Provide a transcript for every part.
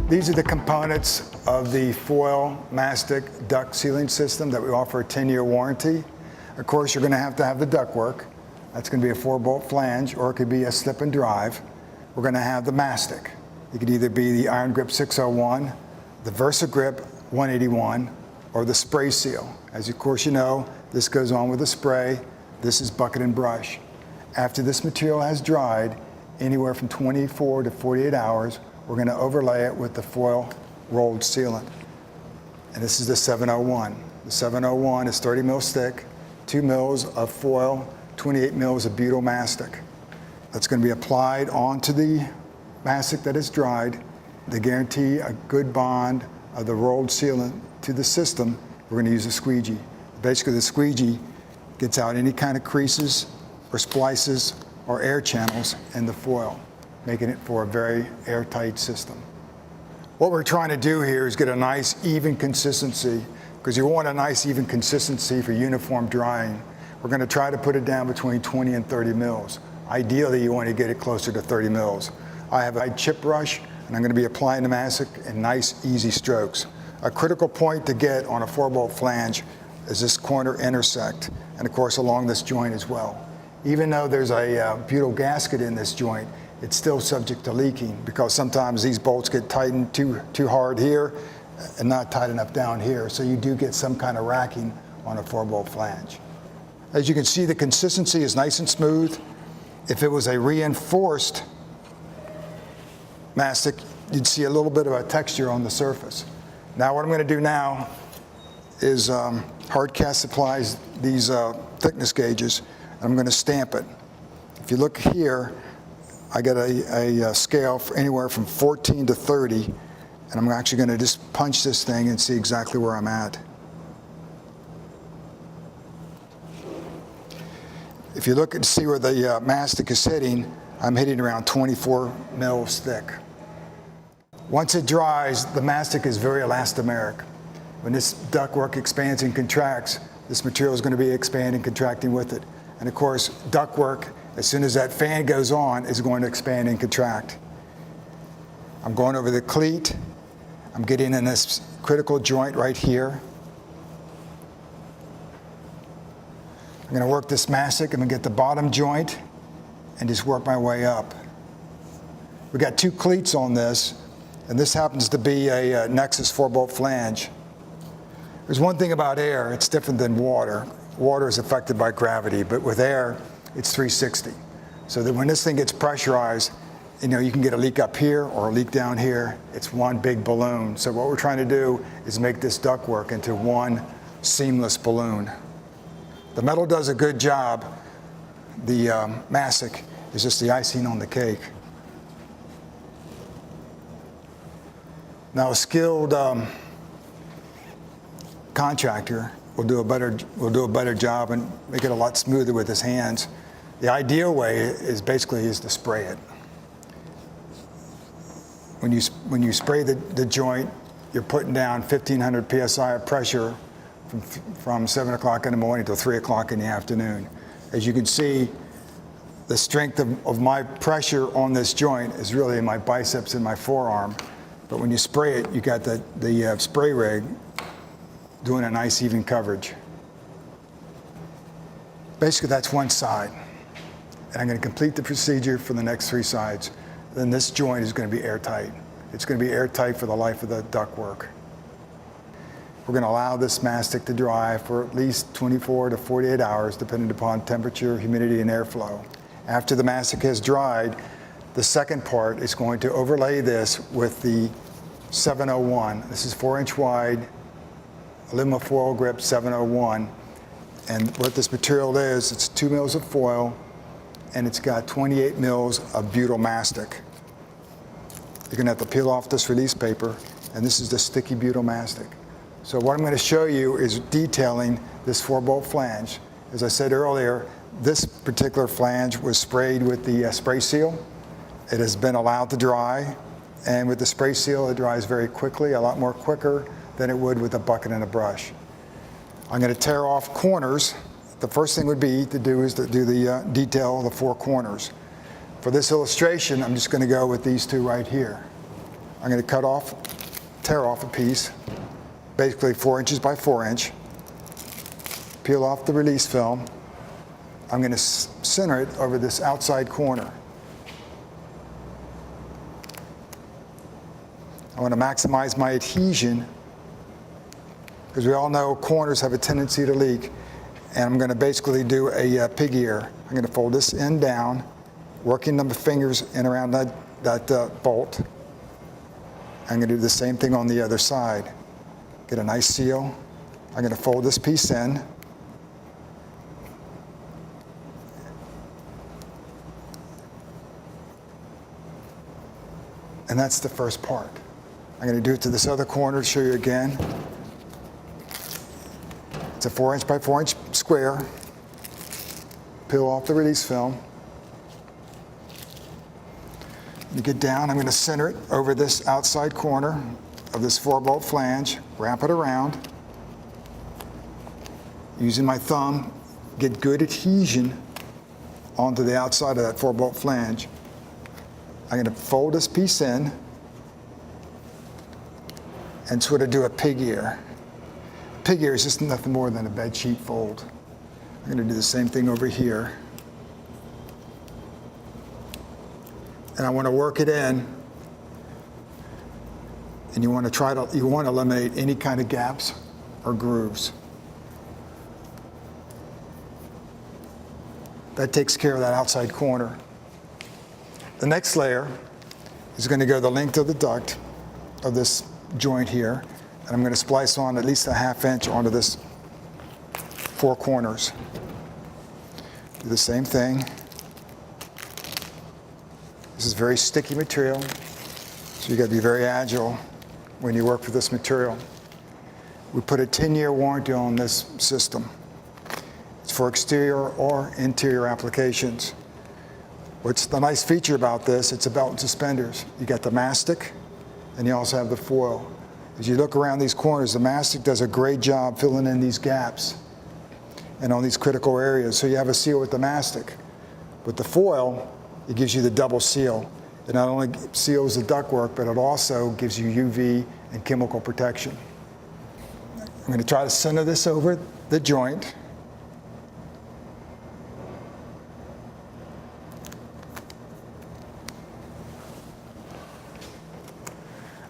These are the components of the foil Mastic duct sealing system that we offer a 10-year warranty. Of course, you're going to have the ductwork. That's going to be a 4-bolt flange, or it could be a slip and drive. We're going to have the Mastic. It could either be the Iron Grip 601, the VersaGrip 181, or the spray seal. As of course you know, this goes on with the spray. This is bucket and brush. After this material has dried, anywhere from 24 to 48 hours, we're going to overlay it with the foil rolled sealant. And this is the 701. The 701 is 30 mils thick, 2 mils of foil, 28 mils of butyl mastic. That's going to be applied onto the mastic that is dried. They guarantee a good bond of the rolled sealant to the system. We're going to use a squeegee. Basically, the squeegee gets out any kind of creases or splices or air channels in the foil, making it for a very airtight system. What we're trying to do here is get a nice even consistency, because you want a nice even consistency for uniform drying. We're going to try to put it down between 20 and 30 mils. Ideally, you want to get it closer to 30 mils. I have a chip brush, and I'm going to be applying the mastic in nice, easy strokes. A critical point to get on a 4-bolt flange is this corner intersect, and of course along this joint as well. Even though there's a butyl gasket in this joint, it's still subject to leaking, because sometimes these bolts get tightened too hard here and not tight enough down here, so you do get some kind of racking on a 4-bolt flange. As you can see, the consistency is nice and smooth. If it was a reinforced mastic, you'd see a little bit of a texture on the surface. Now what I'm going to do now is hard cast supplies these thickness gauges. I'm going to stamp it. If you look here, I got a scale for anywhere from 14 to 30, and I'm actually going to just punch this thing and see exactly where I'm at. If you look and see where the mastic is hitting, I'm hitting around 24 mils thick. Once it dries, the mastic is very elastomeric. When this ductwork expands and contracts, this material is going to be expanding and contracting with it. And of course, ductwork, as soon as that fan goes on, is going to expand and contract. I'm going over the cleat. I'm getting in this critical joint right here. I'm going to work this mastic. I'm going to get the bottom joint and just work my way up. We've got 2 cleats on this, and this happens to be a Nexus 4-bolt flange. There's one thing about air, it's different than water. Water is affected by gravity, but with air, it's 360. So that when this thing gets pressurized, you can get a leak up here or a leak down here. It's one big balloon. So what we're trying to do is make this ductwork into one seamless balloon. The metal does a good job. The mastic is just the icing on the cake. Now a skilled contractor will do a better job and make it a lot smoother with his hands. The ideal way is basically to spray it. When you spray the joint, you're putting down 1,500 psi of pressure from 7 o'clock in the morning till 3 o'clock in the afternoon. As you can see, the strength of my pressure on this joint is really in my biceps and my forearm. But when you spray it, you got the spray rig doing a nice even coverage. Basically, that's one side. And I'm going to complete the procedure for the next 3 sides. Then this joint is going to be airtight. It's going to be airtight for the life of the ductwork. We're going to allow this mastic to dry for at least 24 to 48 hours, depending upon temperature, humidity, and airflow. After the mastic has dried, the second part is going to overlay this with the 701. This is 4-inch wide aluminum foil grip 701. And what this material is, it's 2 mils of foil, and it's got 28 mils of butyl mastic. You're going to have to peel off this release paper, and this is the sticky butyl mastic. So what I'm going to show you is detailing this 4-bolt flange. As I said earlier, this particular flange was sprayed with the spray seal. It has been allowed to dry, and with the spray seal, it dries very quickly, a lot more quicker than it would with a bucket and a brush. I'm going to tear off corners. The first thing would be to do is to do the detail of the 4 corners. For this illustration, I'm just going to go with these 2 right here. I'm going to tear off a piece, basically 4 inches by 4 inch. Peel off the release film. I'm going to center it over this outside corner. I want to maximize my adhesion because we all know corners have a tendency to leak. And I'm going to basically do a pig ear. I'm going to fold this end down, working the fingers in around that bolt. I'm going to do the same thing on the other side. Get a nice seal. I'm going to fold this piece in. And that's the first part. I'm going to do it to this other corner to show you again. It's a 4 inch by 4 inch square. Peel off the release film. You get down, I'm going to center it over this outside corner of this 4-bolt flange, wrap it around. Using my thumb, get good adhesion onto the outside of that 4-bolt flange. I'm going to fold this piece in and sort of do a pig ear. Pig ear is just nothing more than a bed sheet fold. I'm going to do the same thing over here. And I want to work it in. And you want to eliminate any kind of gaps or grooves. That takes care of that outside corner. The next layer is going to go the length of the duct of this joint here, and I'm going to splice on at least a 1/2 inch onto this 4 corners. Do the same thing. This is very sticky material, so you got to be very agile when you work with this material. We put a 10-year warranty on this system. It's for exterior or interior applications. What's the nice feature about this, it's a belt and suspenders. You got the mastic, and you also have the foil. As you look around these corners, the mastic does a great job filling in these gaps and on these critical areas. So you have a seal with the mastic. With the foil, it gives you the double seal. It not only seals the ductwork, but it also gives you UV and chemical protection. I'm going to try to center this over the joint.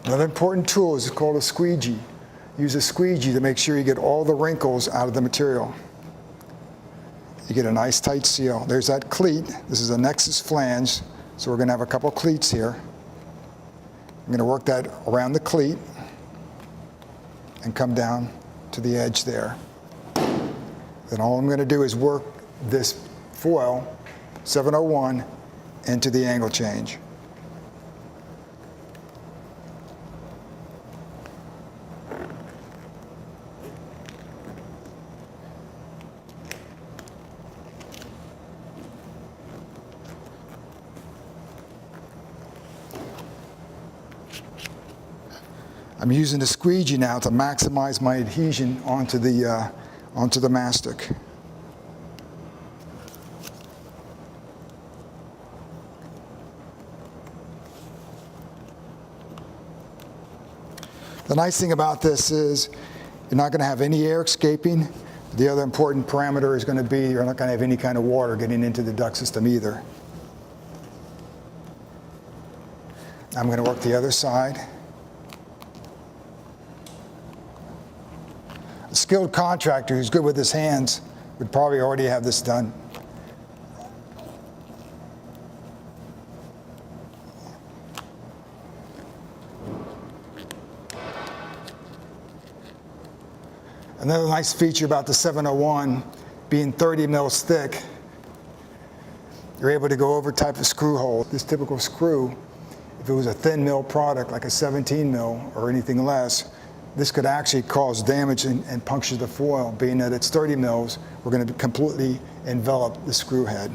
Another important tool is called a squeegee. Use a squeegee to make sure you get all the wrinkles out of the material. You get a nice tight seal. There's that cleat. This is a Nexus flange, so we're going to have a couple cleats here. I'm going to work that around the cleat and come down to the edge there. Then all I'm going to do is work this foil 701 into the angle change. I'm using the squeegee now to maximize my adhesion onto the mastic. The nice thing about this is you're not going to have any air escaping. The other important parameter is going to be you're not going to have any kind of water getting into the duct system either. I'm going to work the other side. A skilled contractor who's good with his hands would probably already have this done. Another nice feature about the 701 being 30 mils thick, you're able to go over type of screw hole. This typical screw, if it was a thin mil product like a 17 mil or anything less, this could actually cause damage and puncture the foil. Being that it's 30 mils, we're going to completely envelop the screw head.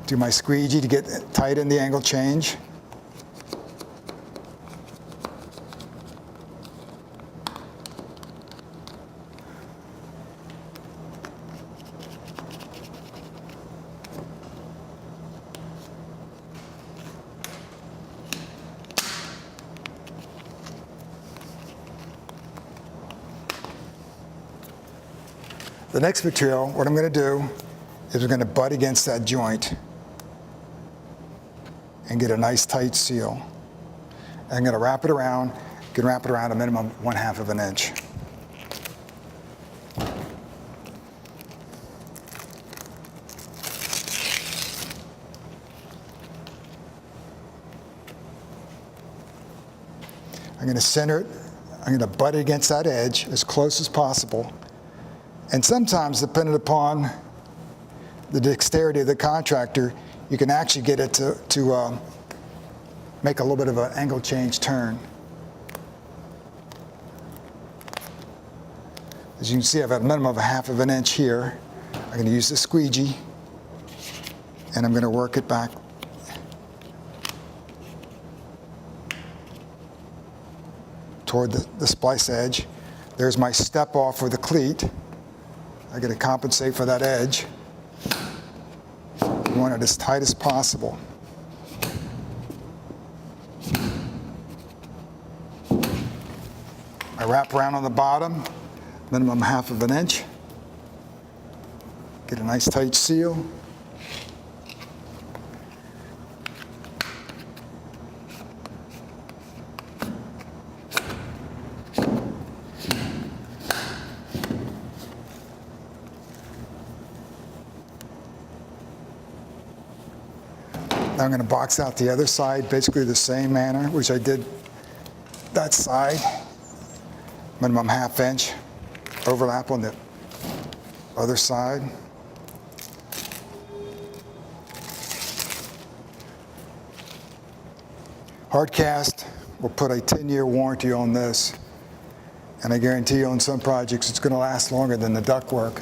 Do my squeegee to get tight in the angle change. The next material, what I'm going to do is we're going to butt against that joint and get a nice tight seal. And I'm going to wrap it around. You can wrap it around a minimum 1/2 of an inch. I'm going to center it. I'm going to butt it against that edge as close as possible. And sometimes, depending upon the dexterity of the contractor, you can actually get it to make a little bit of an angle change turn. As you can see, I've got a minimum of 1/2 of an inch here. I'm going to use the squeegee, and I'm going to work it back toward the splice edge. There's my step off for the cleat. I got to compensate for that edge. You want it as tight as possible. I wrap around on the bottom, minimum 1/2 of an inch. Get a nice tight seal. Now I'm going to box out the other side, basically the same manner, which I did that side. Minimum 1/2 inch. Overlap on the other side. Hard cast will put a 10-year warranty on this. And I guarantee you on some projects it's going to last longer than the ductwork.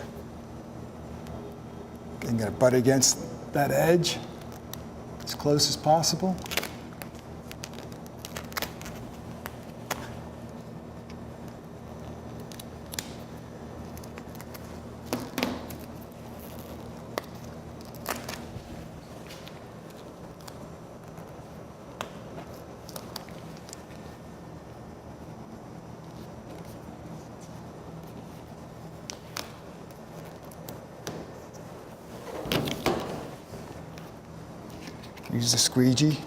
I'm going to butt against that edge as close as possible. Use the squeegee.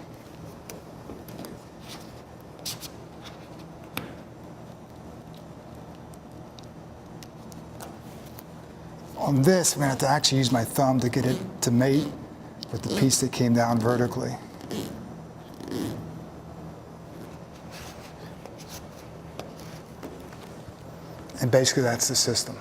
On this, I'm going to have to actually use my thumb to get it to mate with the piece that came down vertically. And basically that's the system.